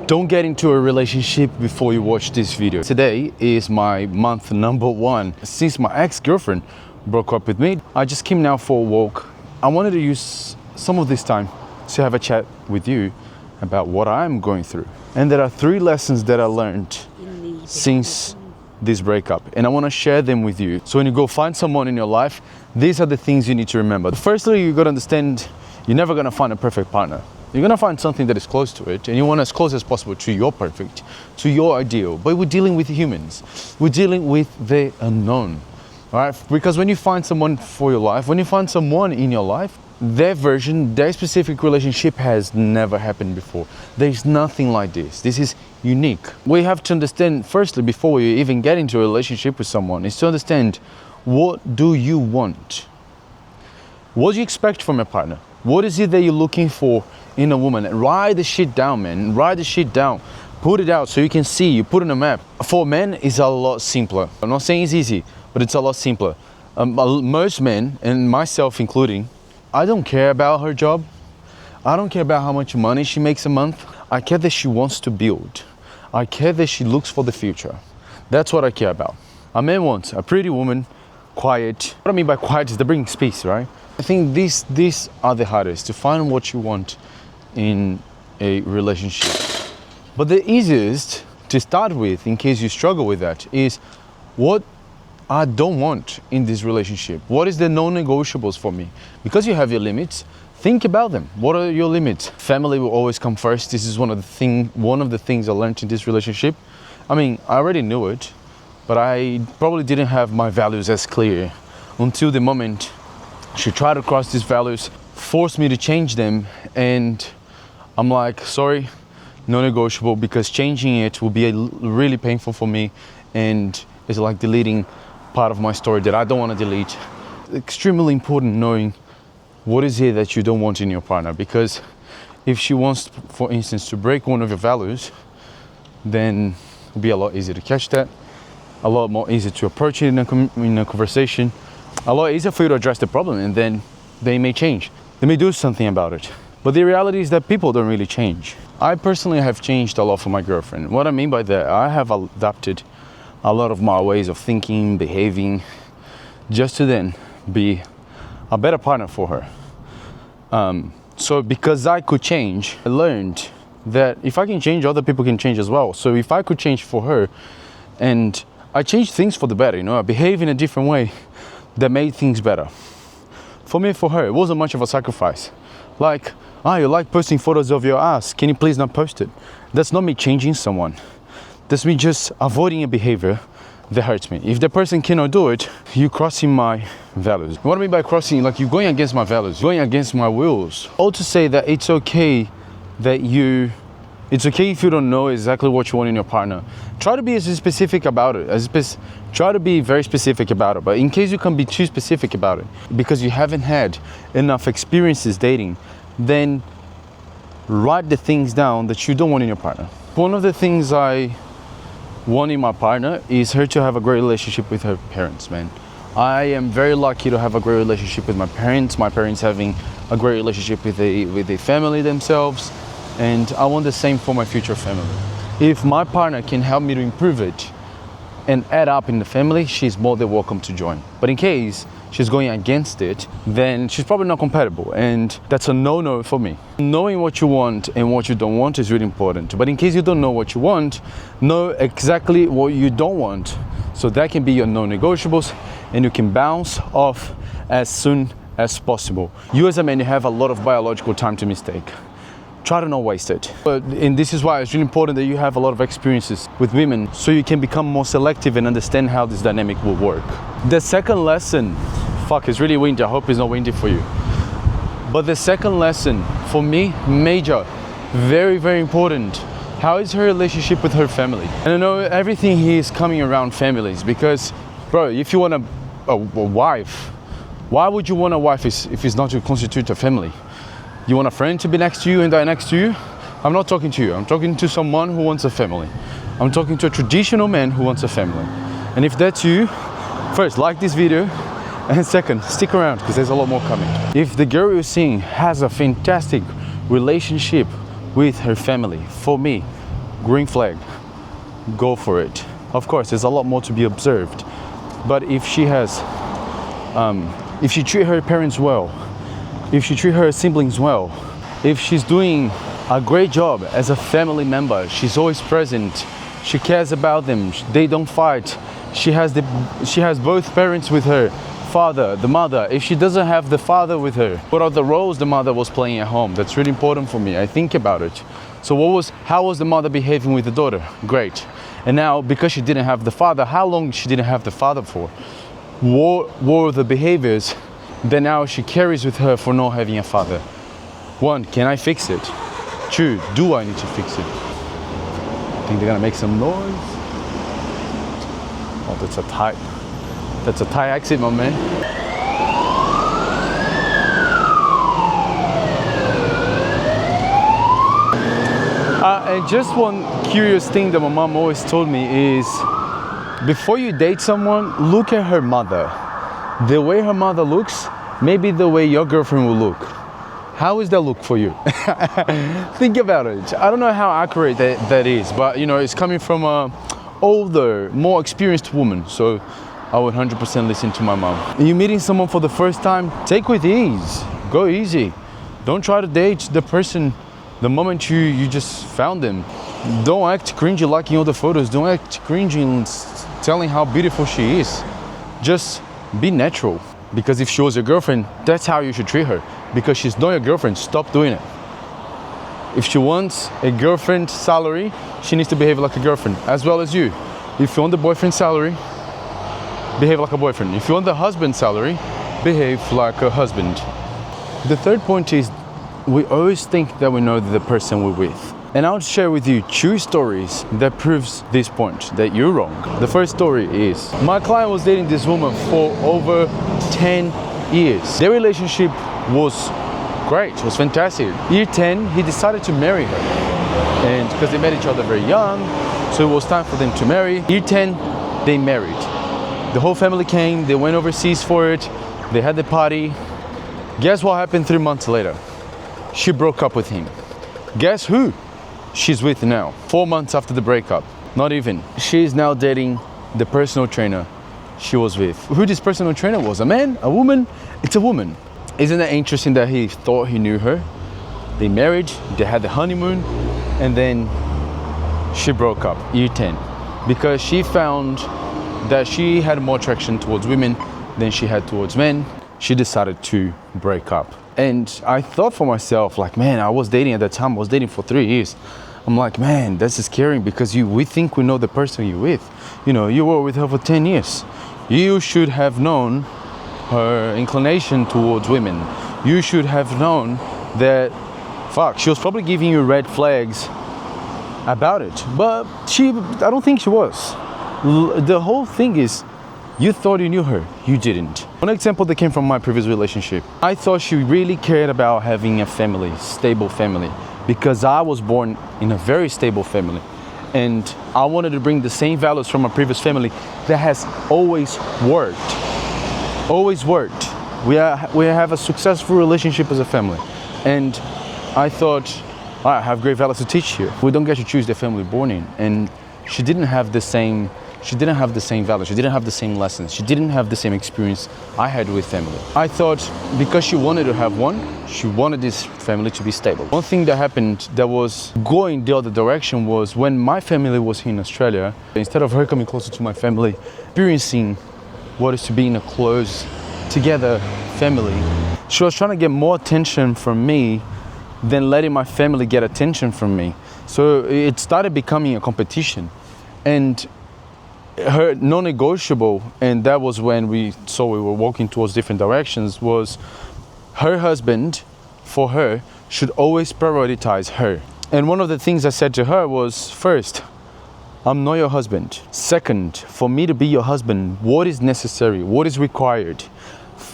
Don't get into a relationship before you watch this video. Today is my month number 1. Since my ex-girlfriend broke up with me, I just came now for a walk. I wanted to use some of this time to have a chat with you about what I'm going through. And there are 3 lessons that I learned since this breakup, and I want to share them with you. So when you go find someone in your life, these are the things you need to remember. Firstly, you got to understand you're never going to find a perfect partner. You're going to find something that is close to it, and you want as close as possible to your perfect, to your ideal. But we're dealing with humans. We're dealing with the unknown, all right? Because when you find someone for your life, when you find someone in your life, their version, their specific relationship has never happened before. There's nothing like this. This is unique. We have to understand, firstly, before we even get into a relationship with someone, is to understand, what do you want? What do you expect from a partner? What is it that you're looking for in a woman? Write the shit down, man. Write the shit down. Put it out so you can see. You put it on a map. For men, it's a lot simpler. I'm not saying it's easy, but it's a lot simpler. Most men, and myself including, I don't care about her job. I don't care about how much money she makes a month. I care that she wants to build. I care that she looks for the future. That's what I care about. A man wants a pretty woman, quiet. What I mean by quiet is they bring peace, right? I think these are the hardest, to find what you want in a relationship. But the easiest to start with, in case you struggle with that, is what I don't want in this relationship. What is the non-negotiables for me? Because you have your limits, think about them. What are your limits? Family will always come first. This is one of the things I learned in this relationship. I mean, I already knew it, but I probably didn't have my values as clear until the moment she tried to cross these values, forced me to change them, and I'm like, sorry, non-negotiable, because changing it will be really painful for me, and it's like deleting part of my story that I don't want to delete. Extremely important knowing what is it that you don't want in your partner, because if she wants, for instance, to break one of your values, then it'll be a lot easier to catch that, a lot more easier to approach it in a conversation, a lot easier for you to address the problem, and then they may change. They may do something about it. But the reality is that people don't really change. I personally have changed a lot for my girlfriend. What I mean by that, I have adapted a lot of my ways of thinking, behaving, just to then be a better partner for her. So because I could change, I learned that if I can change, other people can change as well. So if I could change for her, and I changed things for the better, you know, I behave in a different way that made things better. For me, for her, it wasn't much of a sacrifice. Like, you like posting photos of your ass, can you please not post it? That's not me changing someone. That's me just avoiding a behavior that hurts me. If the person cannot do it, you're crossing my values. What I mean by crossing, like you're going against my values, going against my wills. All to say that it's okay if you don't know exactly what you want in your partner. Try to be as specific about it. Try to be very specific about it. But in case you can be too specific about it, because you haven't had enough experiences dating, then write the things down that you don't want in your partner. One of the things I want in my partner is her to have a great relationship with her parents, man. I am very lucky to have a great relationship with my parents having a great relationship with the family themselves, and I want the same for my future family. If my partner can help me to improve it and add up in the family, she's more than welcome to join. But in case she's going against it, then she's probably not compatible, and that's a no-no for me. Knowing what you want and what you don't want is really important. But in case you don't know what you want, know exactly what you don't want. So that can be your non-negotiables, and you can bounce off as soon as possible. You as a man, you have a lot of biological time to mistake. Try to not waste it. And this is why it's really important that you have a lot of experiences with women, so you can become more selective and understand how this dynamic will work. The second lesson, it's really windy, I hope it's not windy for you. But the second lesson, for me, major, very, very important. How is her relationship with her family? And I know everything here is coming around families, because, bro, if you want a wife, why would you want a wife if it's not to constitute a family? You want a friend to be next to you and die next to you? I'm not talking to you. I'm talking to someone who wants a family. I'm talking to a traditional man who wants a family. And if that's you, first, like this video, and second, stick around, because there's a lot more coming. If the girl you're seeing has a fantastic relationship with her family, for me, green flag. Go for it. Of course, there's a lot more to be observed. But if she treat her parents well, if she treat her siblings well, if she's doing a great job as a family member, she's always present, she cares about them, they don't fight, she has both parents with her, father, the mother. If she doesn't have the father with her, what are the roles the mother was playing at home? That's really important for me. I think about it. So how was the mother behaving with the daughter? Great. And now, because she didn't have the father, how long she didn't have the father for? What were the behaviors that now she carries with her for not having a father? 1, can I fix it? 2, do I need to fix it? I think they're gonna make some noise. Oh, that's a Thai accent, my man. And just one curious thing that my mom always told me is, before you date someone, look at her mother. The way her mother looks, maybe the way your girlfriend will look. How is that look for you? Think about it. I don't know how accurate that is, but it's coming from a older, more experienced woman. So I would 100% listen to my mom. You're meeting someone for the first time, take with ease. Go easy. Don't try to date the person the moment you just found them. Don't act cringy liking all the photos. Don't act cringy telling how beautiful she is. Just be natural. Because if she was your girlfriend, that's how you should treat her. Because she's not your girlfriend, stop doing it. If she wants a girlfriend salary, she needs to behave like a girlfriend, as well as you. If you want the boyfriend salary, behave like a boyfriend. If you want the husband salary, behave like a husband. The third point is, we always think that we know the person we're with. And I'll share with you 2 stories that proves this point, that you're wrong. The first story is, my client was dating this woman for over 10 years. Their relationship was great, it was fantastic. Year 10, he decided to marry her. And because they met each other very young, so it was time for them to marry. Year 10, they married. The whole family came, they went overseas for it, they had the party. Guess what happened 3 months later? She broke up with him. Guess who she's with now? 4 months after the breakup. Not even. She's now dating the personal trainer she was with. Who this personal trainer was? A man? A woman? It's a woman. Isn't that interesting that he thought he knew her? They married, they had the honeymoon, and then she broke up, year 10. Because she found that she had more attraction towards women than she had towards men. She decided to break up. And I thought for myself, like, man, I was dating at that time, I was dating for 3 years. I'm like, man, this is scary because we think we know the person you're with. You were with her for 10 years. You should have known her inclination towards women. You should have known that, she was probably giving you red flags about it. But I don't think she was. The whole thing is, you thought you knew her, you didn't. One example that came from my previous relationship. I thought she really cared about having a family, stable family, because I was born in a very stable family. And I wanted to bring the same values from my previous family that has always worked. Always worked. We have a successful relationship as a family. And I thought, I have great values to teach you. We don't get to choose the family we're born in. And she didn't have the same values, she didn't have the same lessons, she didn't have the same experience I had with family. I thought because she wanted to have one, she wanted this family to be stable. One thing that happened that was going the other direction was when my family was here in Australia, instead of her coming closer to my family, experiencing what is to be in a close together family, she was trying to get more attention from me than letting my family get attention from me. So it started becoming a competition. And her non-negotiable, and that was when we saw we were walking towards different directions, was her husband, for her, should always prioritize her. And one of the things I said to her was, first, I'm not your husband. Second, for me to be your husband, what is necessary? What is required?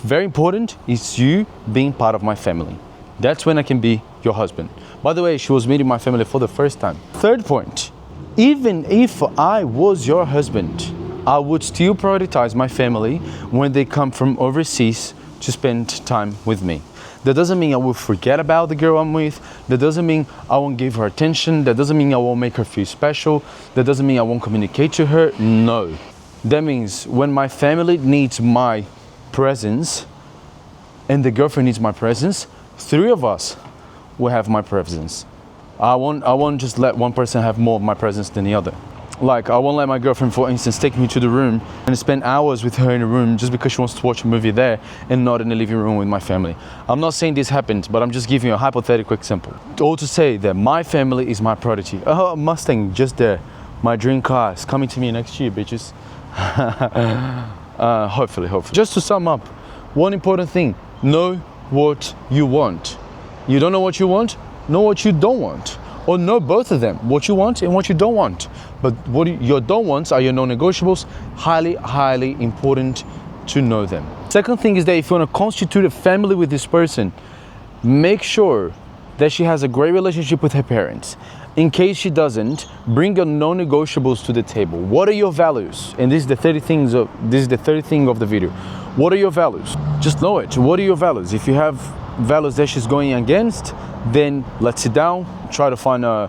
Very important is you being part of my family. That's when I can be your husband. By the way, she was meeting my family for the first time. Third point, even if I was your husband, I would still prioritize my family when they come from overseas to spend time with me. That doesn't mean I will forget about the girl I'm with. That doesn't mean I won't give her attention. That doesn't mean I won't make her feel special. That doesn't mean I won't communicate to her. No. That means when my family needs my presence and the girlfriend needs my presence, three of us will have my presence. I won't just let one person have more of my presence than the other. Like, I won't let my girlfriend, for instance, take me to the room and spend hours with her in a room just because she wants to watch a movie there and not in the living room with my family. I'm not saying this happened, but I'm just giving you a hypothetical example. All to say that my family is my priority. Oh, Mustang, just there. My dream car is coming to me next year, bitches. Hopefully. Just to sum up, one important thing, know what you want. You don't know what you want? Know what you don't want. Or know both of them, what you want and what you don't want. But what your don't wants are your non-negotiables. Highly important to know them. Second thing is that if you want to constitute a family with this person, make sure that she has a great relationship with her parents. In case she doesn't, bring your non-negotiables to the table. What are your values? And this is the third thing of the video. What are your values? Just know it. What are your values? If you have values that she's going against, then let's sit down, try to find a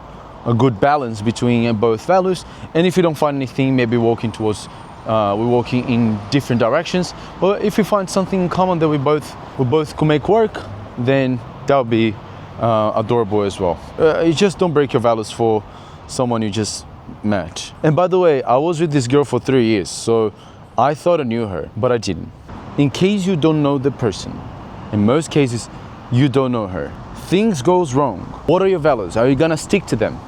good balance between both values. And if you don't find anything, maybe we're walking in different directions. But if you find something in common that we both could make work, then that would be adorable as well. You just don't break your values for someone you just met. And by the way, I was with this girl for 3 years, so I thought I knew her, but I didn't. In case you don't know the person, in most cases, you don't know her. Things goes wrong. What are your values? Are you gonna stick to them?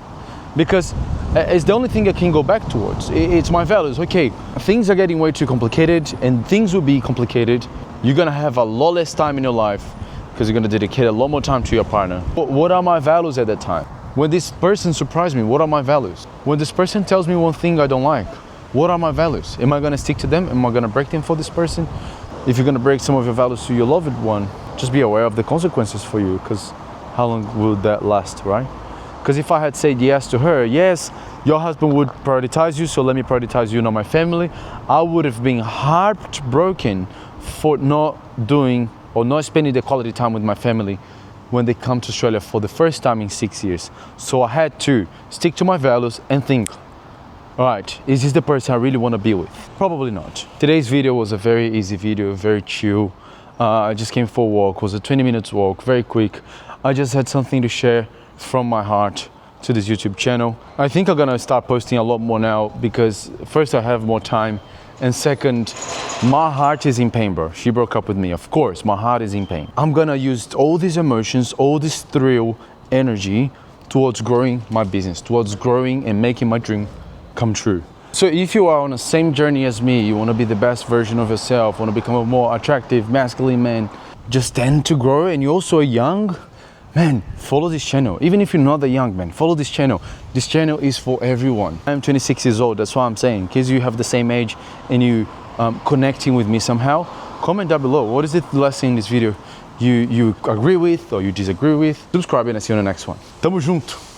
Because it's the only thing I can go back towards. It's my values. Okay, things are getting way too complicated, and things will be complicated. You're gonna have a lot less time in your life because you're gonna dedicate a lot more time to your partner. But what are my values at that time? When this person surprised me, what are my values? When this person tells me one thing I don't like, what are my values? Am I gonna stick to them? Am I gonna break them for this person? If you're gonna break some of your values to your loved one, just be aware of the consequences for you, because how long will that last, right? Because if I had said yes to her, yes, your husband would prioritize you, so let me prioritize you, not my family, I would have been heartbroken for not doing or not spending the quality time with my family when they come to Australia for the first time in 6 years. So I had to stick to my values and think, all right, is this the person I really want to be with? Probably not. Today's video was a very easy video, very chill. I just came for a walk. It was a 20 minutes walk, very quick. I just had something to share from my heart to this YouTube channel. I think I'm gonna start posting a lot more now because first I have more time, and second, my heart is in pain, bro. She broke up with me. Of course, my heart is in pain. I'm gonna use all these emotions, all this thrill, energy towards growing my business, towards growing and making my dream come true. So if you are on the same journey as me, you want to be the best version of yourself, want to become a more attractive, masculine man, just tend to grow, and you're also young, man, follow this channel. Even if you're not that young, man, follow this channel. This channel is for everyone. I'm 26 years old, that's what I'm saying. In case you have the same age and you connecting with me somehow, comment down below. What is the lesson in this video you agree with or you disagree with? Subscribe and I'll see you on the next one. Tamo junto!